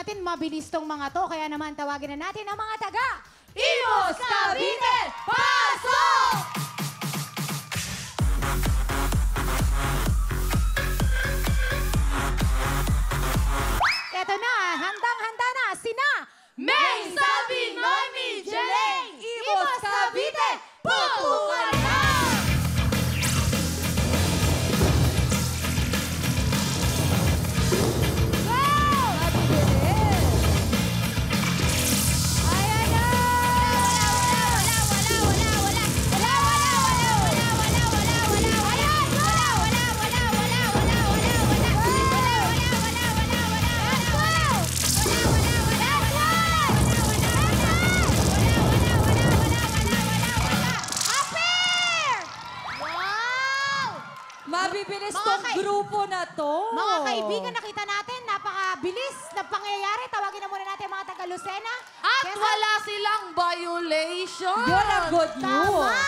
natin mabilis tong mga to, kaya naman tawagin na natin ang mga taga Imus Cavite, pasok! Eto na, handang-handa na sina May Sabi, Noemi, Jelay, Imus Cavite, pupukan na! Mabibilis tong grupo na to. Mga kaibigan, nakita natin, napakabilis na pangyayari. Tawagin na muna natin mga taga Lucena. At wala silang violation. Yun ang good news. Tama!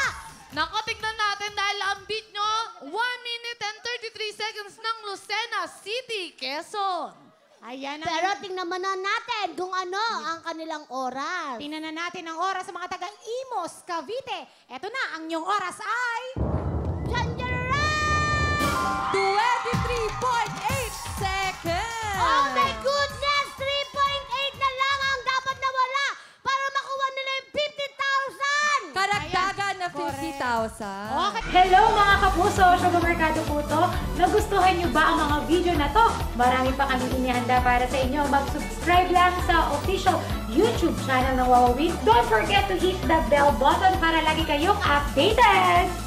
Naku, tignan natin dahil ang beat nyo, 1 minute and 33 seconds ng Lucena City, Quezon. Ayan na. Pero tingnan muna natin kung ano ang kanilang oras. Tingnan na natin ang oras sa mga taga Imus Cavite. Eto na, ang inyong oras ay... 23.8 seconds! Oh my goodness! 3.8 na lang ang dapat nawala para makuha nila yung 50,000! Karagdagan na Correct. 50,000. Okay. Hello mga kapuso! Sugar Mercado po to. Nagustuhan niyo ba ang mga video na to? Marami pa kami inihanda para sa inyo. Mag-subscribe lang sa official YouTube channel ng Wowowin. Don't forget to hit the bell button para lagi kayong updated!